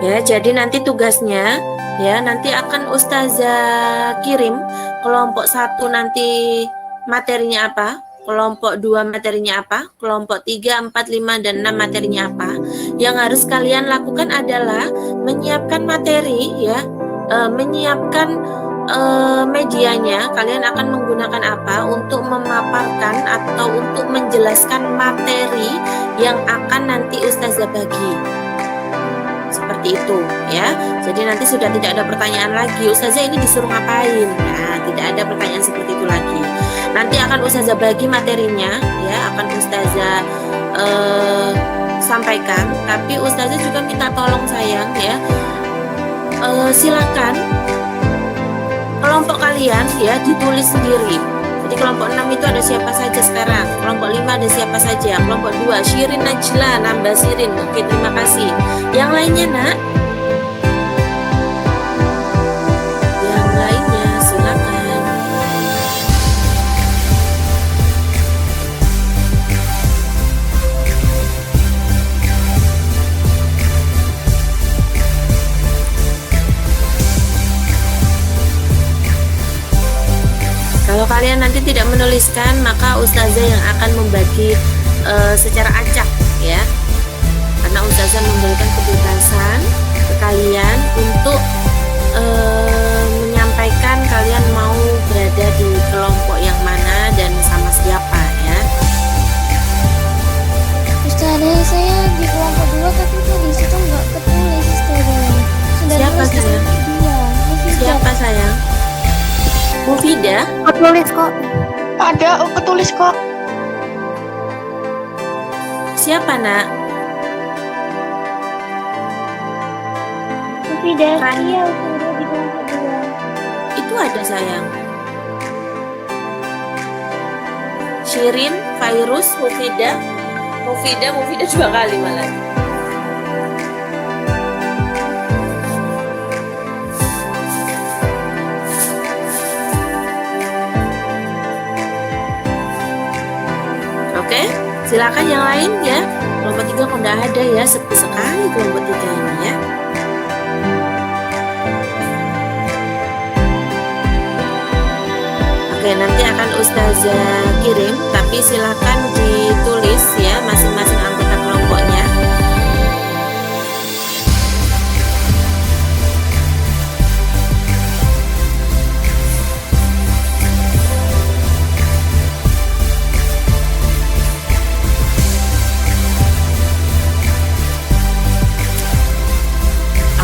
Ya, jadi nanti tugasnya ya nanti akan Ustazah kirim kelompok 1 nanti materinya apa, kelompok 2 materinya apa, kelompok 3, 4, 5 dan 6 materinya apa. Yang harus kalian lakukan adalah menyiapkan materi ya, menyiapkan medianya. Kalian akan menggunakan apa untuk memaparkan atau untuk menjelaskan materi yang akan nanti Ustazah bagi. Seperti itu ya. Jadi nanti sudah tidak ada pertanyaan lagi, Ustazah ini disuruh ngapain. Nah, tidak ada pertanyaan seperti itu lagi. Nanti akan Ustazah bagi materinya ya, akan Ustazah sampaikan. Tapi Ustazah juga minta tolong sayang ya, silakan kelompok kalian ya ditulis sendiri. Jadi kelompok 6 itu ada siapa saja sekarang, kelompok 5 ada siapa saja, kelompok 2 Shirin Najla, nambah Shirin. Oke, terima kasih. Yang lainnya nak, yang lainnya silakan. Kalau kalian nanti tidak menuliskan, maka ustazah yang akan membagi secara acak ya. Karena ustazah memberikan kebebasan ke kalian untuk menyampaikan kalian mau berada di kelompok yang mana dan sama siapa ya. Ustazah, saya di kelompok 2 tapi kok di situ nggak ketulis Ustazah. Sudah Siapa nulis sayang? dia. Siapa sayang? Mufida? Ketulis kok. Ada, ketulis kok. Siapa nak? Mufidah, Kan. iya Ustazah di kelompok 2. Itu ada sayang. Shirin, Fairuz, Mufida 2 kali malah. Oke, silakan yang lain ya. Kelompok 3 kok nggak ada ya, sepi sekali kelompok 3 ini ya. Oke, nanti akan ustazah kirim, tapi silakan ditulis ya masing-masing anggota kelompoknya.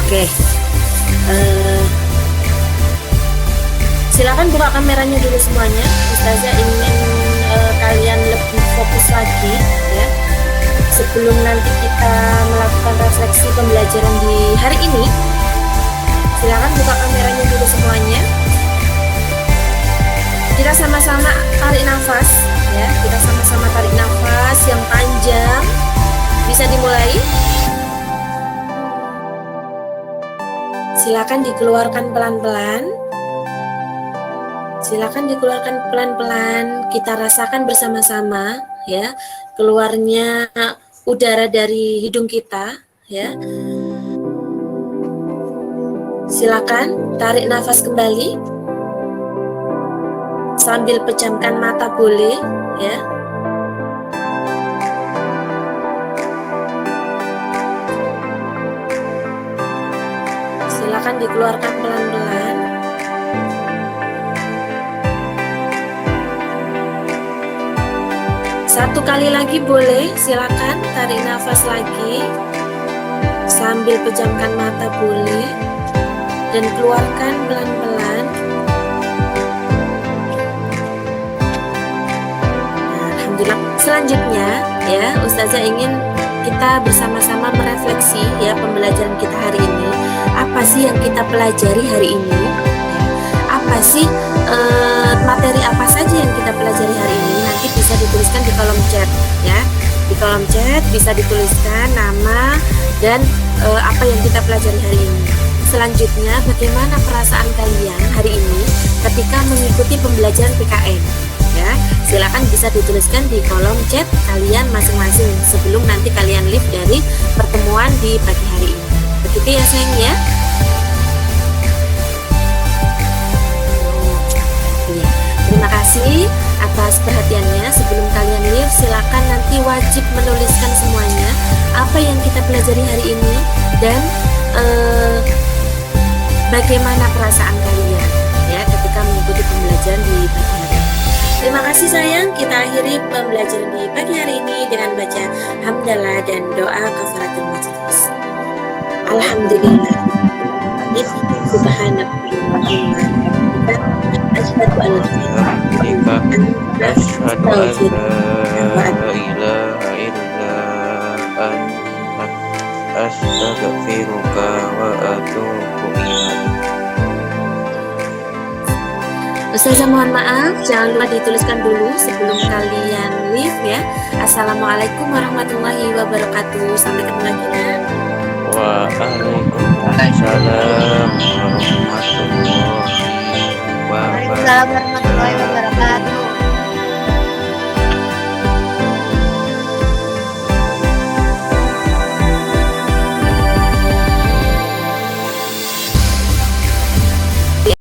Oke, silakan buka kameranya dulu semuanya. Ustazah ingin kalian lebih fokus lagi ya. Sebelum nanti kita melakukan refleksi pembelajaran di hari ini, silakan buka kameranya dulu semuanya. Kita sama-sama tarik nafas ya. Kita sama-sama tarik nafas yang panjang. Bisa dimulai. Silakan dikeluarkan pelan-pelan. Silakan dikeluarkan pelan-pelan. Kita rasakan bersama-sama ya, keluarnya udara dari hidung kita ya. Silakan tarik nafas kembali. Sambil pejamkan mata boleh ya. Silakan dikeluarkan pelan-pelan. Satu kali lagi boleh, silakan tarik nafas lagi. Sambil pejamkan mata boleh. Dan keluarkan pelan-pelan. Nah, alhamdulillah. Selanjutnya ya, ustazah ingin kita bersama-sama merefleksi ya pembelajaran kita hari ini. Apa sih yang kita pelajari hari ini? Apa sih materi apa saja yang kita pelajari hari ini? Nanti bisa dituliskan di kolom chat ya. Di kolom chat bisa dituliskan nama dan apa yang kita pelajari hari ini. Selanjutnya, bagaimana perasaan kalian hari ini ketika mengikuti pembelajaran PKN? Ya, silakan bisa dituliskan di kolom chat kalian masing-masing sebelum nanti kalian live dari pertemuan di pagi hari ini. Begitu ya sayang ya. Iya, terima kasih atas perhatiannya. Sebelum kalian live, silakan nanti wajib menuliskan semuanya apa yang kita pelajari hari ini dan bagaimana perasaan kalian ya ketika mengikuti pembelajaran di pagi hari ini. Terima kasih sayang, kita akhiri pembelajaran di pagi hari ini dengan baca hamdalah dan doa kafaratul majelis. Alhamdulillah. Subhanallah. Asyhadu an la ilaha illallah astaghfiruka wa atubu ilaik. Ustazah mohon maaf, jangan lupa dituliskan dulu sebelum kalian leave ya. Assalamualaikum warahmatullahi wabarakatuh. Sampai ketemu lagi ya. Waalaikumsalam warahmatullahi wabarakatuh.